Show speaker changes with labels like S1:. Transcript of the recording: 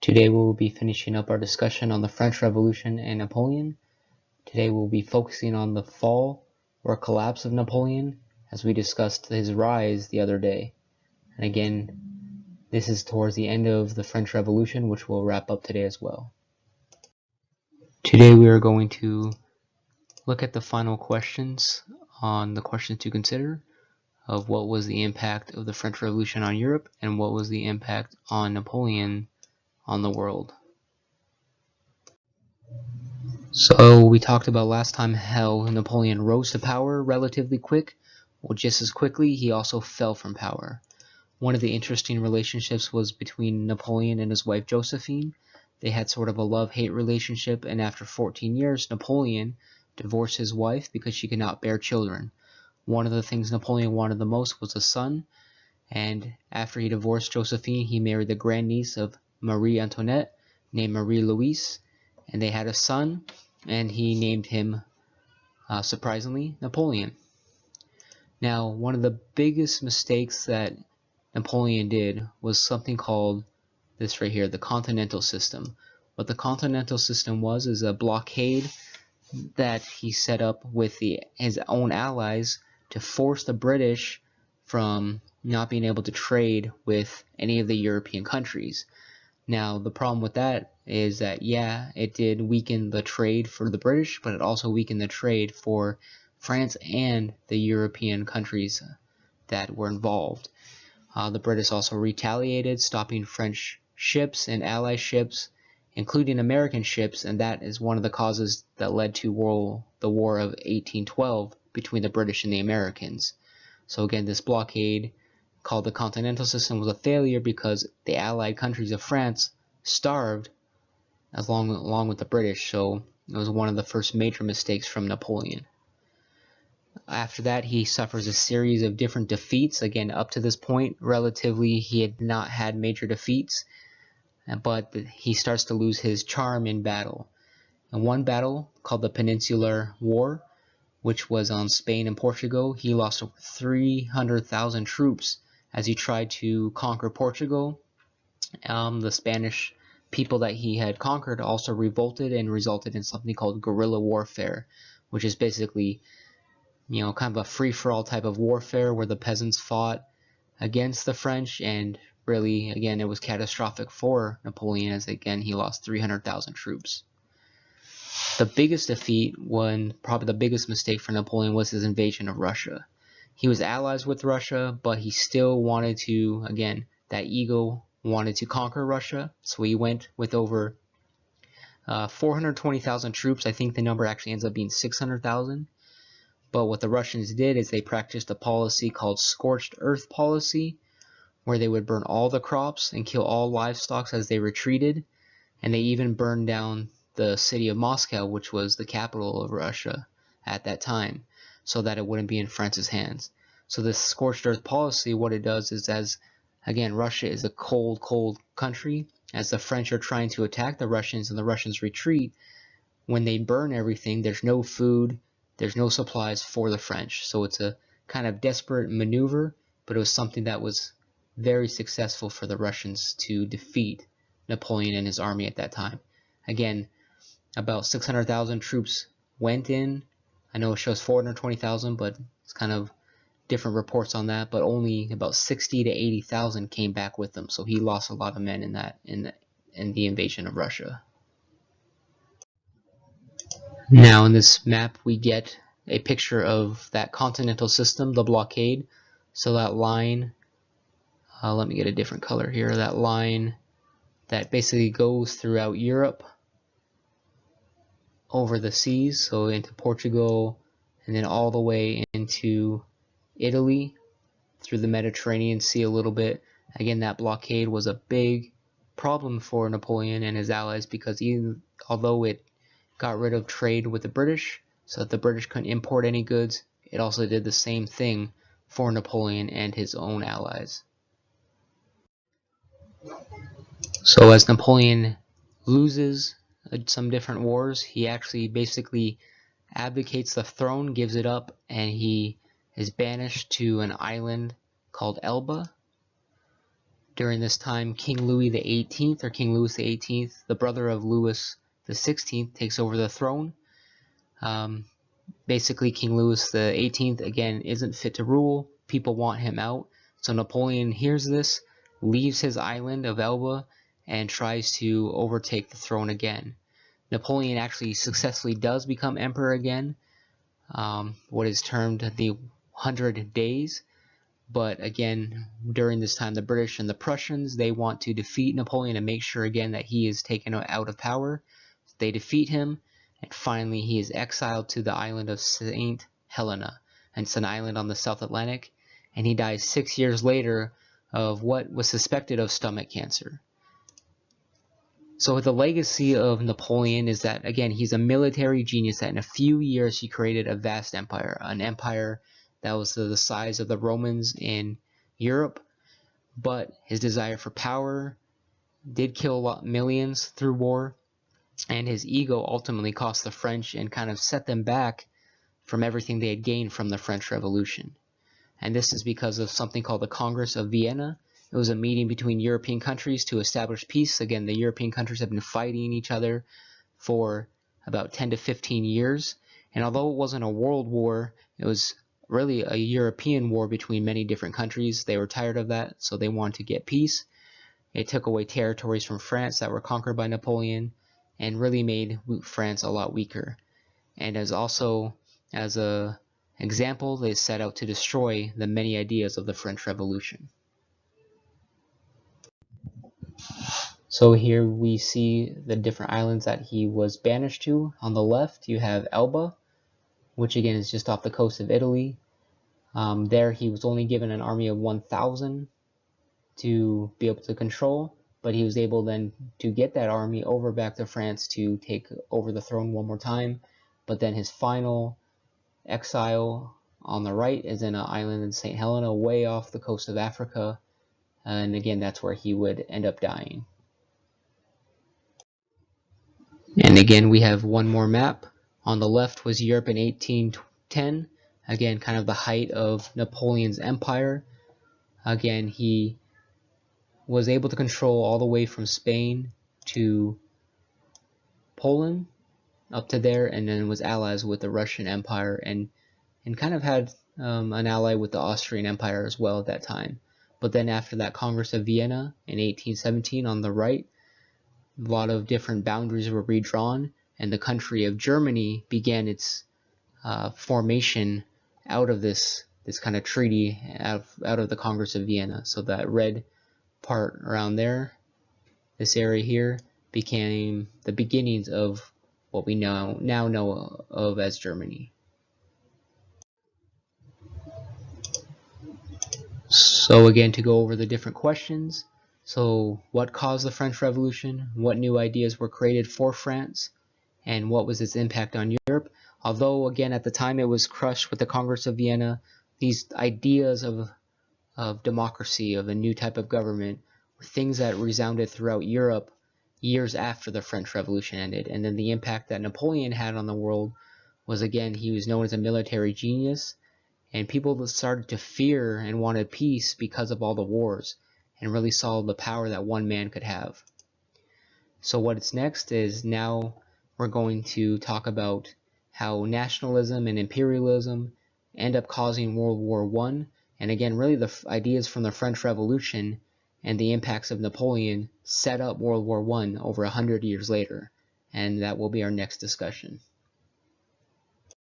S1: Today we will be finishing up our discussion on the French Revolution and Napoleon. Today we'll be focusing on the fall or collapse of Napoleon, as we discussed his rise the other day. And again, this is towards the end of the French Revolution, which we'll wrap up today as well. Today we are going to look at the final questions on the questions to consider of what was the impact of the French Revolution on Europe and what was the impact on Napoleon on the world. So we talked about last time how Napoleon rose to power relatively quick. Well, just as quickly, he also fell from power. One of the interesting relationships was between Napoleon and his wife Josephine. They had sort of a love-hate relationship, and after 14 years, Napoleon divorced his wife because she could not bear children. One of the things Napoleon wanted the most was a son, and after he divorced Josephine, he married the grandniece of Marie Antoinette, named Marie Louise, and they had a son, and he named him, surprisingly, Napoleon. Now, one of the biggest mistakes that Napoleon did was something called this right here, the Continental System. What the Continental System was is a blockade that he set up with his own allies to force the British from not being able to trade with any of the European countries. Now, the problem with that is that, yeah, it did weaken the trade for the British, but it also weakened the trade for France and the European countries that were involved. The British also retaliated, stopping French ships and Allied ships, including American ships, and that is one of the causes that led to the War of 1812 between the British and the Americans. So again, this blockade, called the Continental System, was a failure because the Allied countries of France starved along with the British, so it was one of the first major mistakes from Napoleon. After that, he suffers a series of different defeats. Again, up to this point, relatively, he had not had major defeats, but he starts to lose his charm in battle. In one battle, called the Peninsular War, which was on Spain and Portugal, he lost over 300,000 troops as he tried to conquer Portugal. The Spanish people that he had conquered also revolted and resulted in something called guerrilla warfare, which is basically, kind of a free-for-all type of warfare where the peasants fought against the French, and really, again, it was catastrophic for Napoleon as, again, he lost 300,000 troops. The biggest defeat, probably the biggest mistake for Napoleon, was his invasion of Russia. He was allies with Russia, but he still wanted to, again, that ego wanted to conquer Russia, so he went with over 420,000 troops. I think the number actually ends up being 600,000. But what the Russians did is they practiced a policy called scorched earth policy, where they would burn all the crops and kill all livestock as they retreated, and they even burned down the city of Moscow, which was the capital of Russia at that time, so that it wouldn't be in France's hands. So this scorched earth policy, what it does is, again, Russia is a cold country. As the French are trying to attack the Russians and the Russians retreat, when they burn everything, there's no food, there's no supplies for the French. So it's a kind of desperate maneuver, but it was something that was very successful for the Russians to defeat Napoleon and his army at that time. Again, about 600,000 troops went in. I know it shows 420,000, but it's kind of different reports on that, but only about 60 to 80,000 came back with them, so he lost a lot of men in the invasion of Russia. Now in this map we get a picture of that Continental System, the blockade. So that line, let me get a different color here, that line that basically goes throughout Europe over the seas, so into Portugal and then all the way into Italy through the Mediterranean Sea a little bit. Again, that blockade was a big problem for Napoleon and his allies because although it got rid of trade with the British so that the British couldn't import any goods, it also did the same thing for Napoleon and his own allies. So as Napoleon loses some different wars, he actually basically abdicates the throne, gives it up, and he is banished to an island called Elba. During this time, King Louis XVIII, or King Louis XVIII, the brother of Louis XVI, takes over the throne. Basically, King Louis XVIII, again, isn't fit to rule. People want him out. So Napoleon hears this, leaves his island of Elba, and tries to overtake the throne again. Napoleon actually successfully does become emperor again, what is termed the 100 Days. But again, during this time, the British and the Prussians, they want to defeat Napoleon and make sure again that he is taken out of power. They defeat him, and finally he is exiled to the island of St. Helena. And it's an island on the South Atlantic, and he dies 6 years later of what was suspected of stomach cancer. So the legacy of Napoleon is that, again, he's a military genius that in a few years he created a vast empire, an empire that was the size of the Romans in Europe, but his desire for power did kill millions through war, and his ego ultimately cost the French and kind of set them back from everything they had gained from the French Revolution. And this is because of something called the Congress of Vienna. It was a meeting between European countries to establish peace. Again, the European countries have been fighting each other for about 10 to 15 years, and although it wasn't a world war, it was really a European war between many different countries. They were tired of that, so they wanted to get peace. It took away territories from France that were conquered by Napoleon and really made France a lot weaker. And as a example, they set out to destroy the many ideas of the French Revolution. So here we see the different islands that he was banished to. On the left, you have Elba, which again is just off the coast of Italy. There he was only given an army of 1,000 to be able to control, but he was able then to get that army over back to France to take over the throne one more time. But then his final exile on the right is in an island in St. Helena, way off the coast of Africa, and again that's where he would end up dying. And again we have one more map. On the left was Europe in 1810. Again, kind of the height of Napoleon's empire. Again, he was able to control all the way from Spain to Poland up to there, and then was allies with the Russian Empire, and kind of had an ally with the Austrian Empire as well at that time. But then after that Congress of Vienna in 1817, on the right, a lot of different boundaries were redrawn, and the country of Germany began its formation out of this kind of treaty, out of the Congress of Vienna. So that red part around there, this area here, became the beginnings of what we now know of as Germany. So again, to go over the different questions. So what caused the French Revolution? What new ideas were created for France? And what was its impact on Europe? Although, again, at the time it was crushed with the Congress of Vienna, these ideas of democracy, of a new type of government, were things that resounded throughout Europe years after the French Revolution ended. And then the impact that Napoleon had on the world was, again, he was known as a military genius, and people started to fear and wanted peace because of all the wars, and really saw the power that one man could have. So what's next is now we're going to talk about how nationalism and imperialism end up causing World War I, and again, really the ideas from the French Revolution and the impacts of Napoleon set up World War I over 100 years later, and that will be our next discussion.